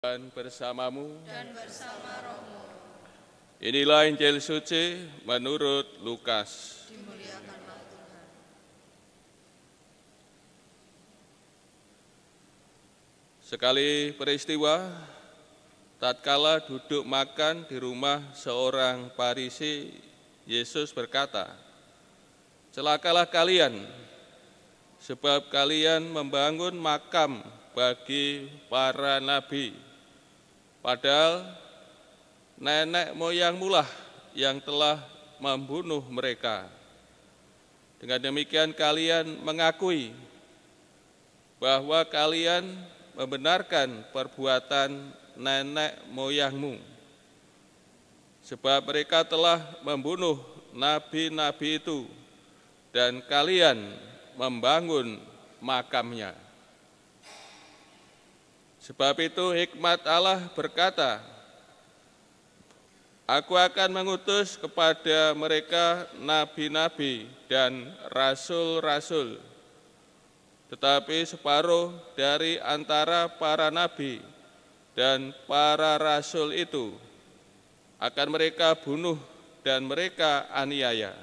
Dan bersamamu. Dan bersama rohmu. Inilah Injil suci menurut Lukas. Dimuliakanlah Tuhan. Sekali peristiwa, tatkala duduk makan di rumah seorang Farisi, Yesus berkata, "Celakalah kalian, sebab kalian membangun makam bagi para nabi. Padahal nenek moyangmu lah yang telah membunuh mereka. Dengan demikian kalian mengakui bahwa kalian membenarkan perbuatan nenek moyangmu, sebab mereka telah membunuh nabi-nabi itu dan kalian membangun makamnya. Sebab itu hikmat Allah berkata, Aku akan mengutus kepada mereka nabi-nabi dan rasul-rasul, tetapi separuh dari antara para nabi dan para rasul itu akan mereka bunuh dan mereka aniaya.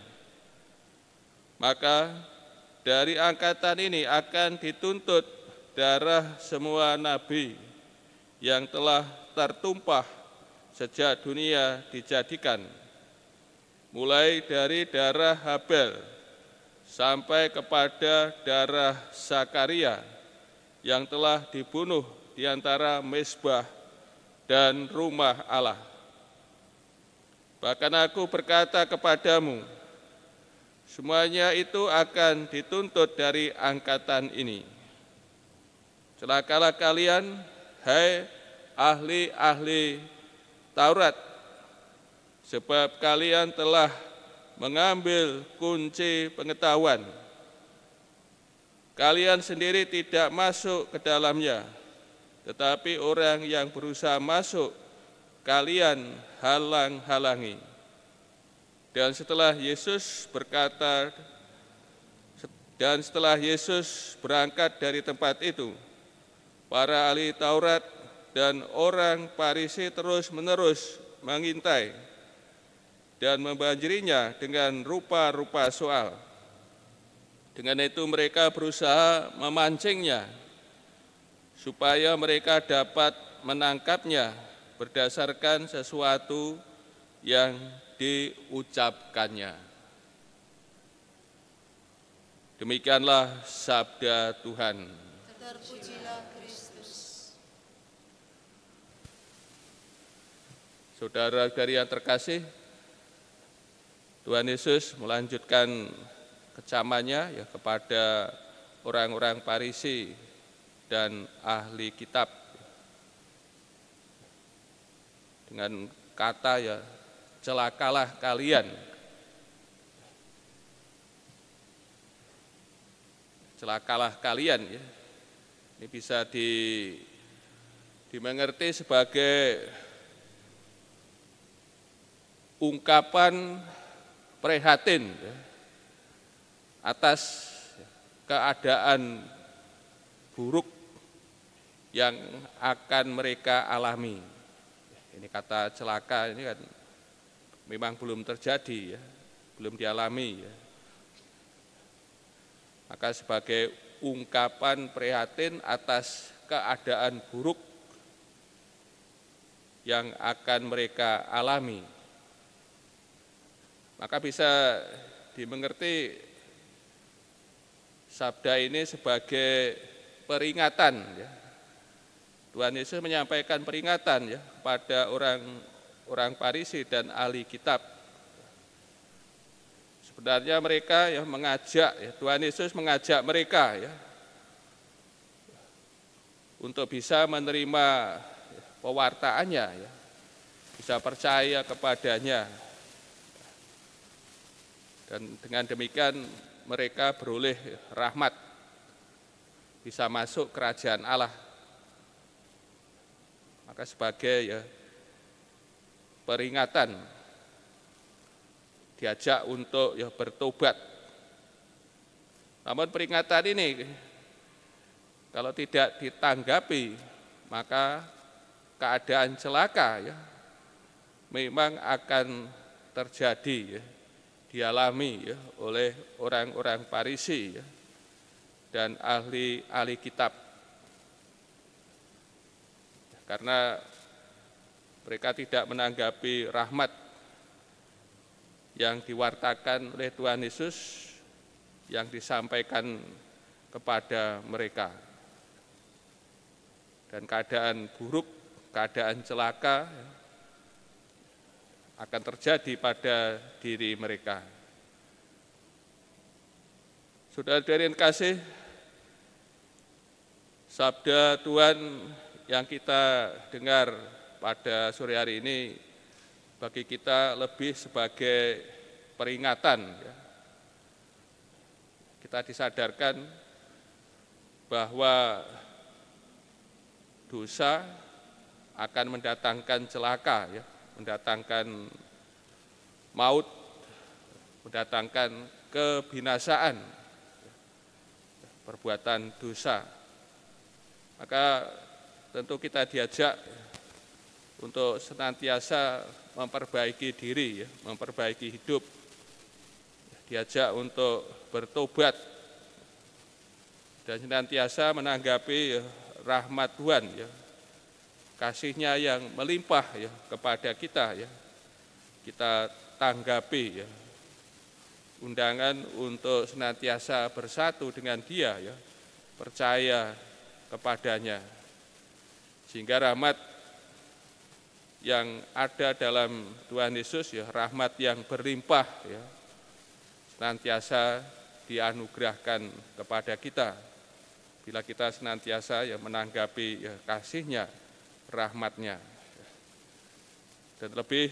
Maka dari angkatan ini akan dituntut darah semua nabi yang telah tertumpah sejak dunia dijadikan, mulai dari darah Habel sampai kepada darah Zakaria yang telah dibunuh di antara mezbah dan rumah Allah. Bahkan aku berkata kepadamu, semuanya itu akan dituntut dari angkatan ini. Celakalah kalian, hai ahli-ahli Taurat, sebab kalian telah mengambil kunci pengetahuan. Kalian sendiri tidak masuk ke dalamnya, tetapi orang yang berusaha masuk, kalian halang-halangi. Dan setelah Yesus berangkat dari tempat itu, para ahli Taurat dan orang Farisi terus-menerus mengintai dan membanjirinya dengan rupa-rupa soal. Dengan itu mereka berusaha memancingnya supaya mereka dapat menangkapnya berdasarkan sesuatu yang diucapkannya. Demikianlah sabda Tuhan. Terpujilah Kristus. Saudara-saudari yang terkasih, Tuhan Yesus melanjutkan kecamannya kepada orang-orang Farisi dan ahli kitab dengan kata celakalah kalian. Celakalah kalian Ini bisa dimengerti sebagai ungkapan prihatin atas keadaan buruk yang akan mereka alami. Ini kata celaka ini kan memang belum terjadi, belum dialami. Maka sebagai ungkapan prihatin atas keadaan buruk yang akan mereka alami. Maka bisa dimengerti sabda ini sebagai peringatan. Tuhan Yesus menyampaikan peringatan kepada orang Farisi dan ahli kitab. Sebenarnya mereka mengajak, Tuhan Yesus mengajak mereka untuk bisa menerima pewartaannya, bisa percaya kepadanya. Dan dengan demikian mereka beroleh rahmat, bisa masuk kerajaan Allah. Maka sebagai peringatan, diajak untuk bertobat. Namun peringatan ini kalau tidak ditanggapi, maka keadaan celaka ya memang akan terjadi ya, dialami ya oleh orang-orang Farisi ya, dan ahli kitab. Karena mereka tidak menanggapi rahmat yang diwartakan oleh Tuhan Yesus yang disampaikan kepada mereka. Dan keadaan buruk, keadaan celaka akan terjadi pada diri mereka. Saudara-saudari yang kasih, sabda Tuhan yang kita dengar pada sore hari ini bagi kita lebih sebagai peringatan. Ya. Kita disadarkan bahwa dosa akan mendatangkan celaka, ya, mendatangkan maut, mendatangkan kebinasaan, perbuatan dosa. Maka tentu kita diajak untuk senantiasa memperbaiki diri, ya, memperbaiki hidup, diajak untuk bertobat dan senantiasa menanggapi rahmat Tuhan, ya, kasih-Nya yang melimpah ya kepada kita, ya, kita tanggapi ya undangan untuk senantiasa bersatu dengan Dia, ya, percaya kepadanya, sehingga rahmat yang ada dalam Tuhan Yesus ya, rahmat yang berlimpah ya, senantiasa dianugerahkan kepada kita bila kita senantiasa ya menanggapi ya, kasih-Nya, rahmat-Nya. Dan lebih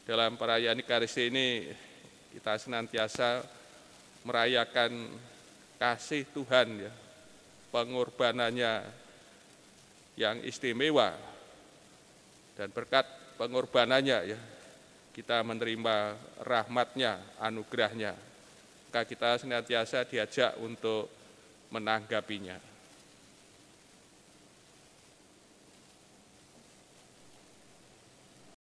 dalam perayaan Ekaristi ini kita senantiasa merayakan kasih Tuhan ya, pengorbanannya yang istimewa, dan berkat pengorbanannya ya kita menerima rahmat-Nya, anugerah-Nya. Maka kita senantiasa diajak untuk menanggapinya.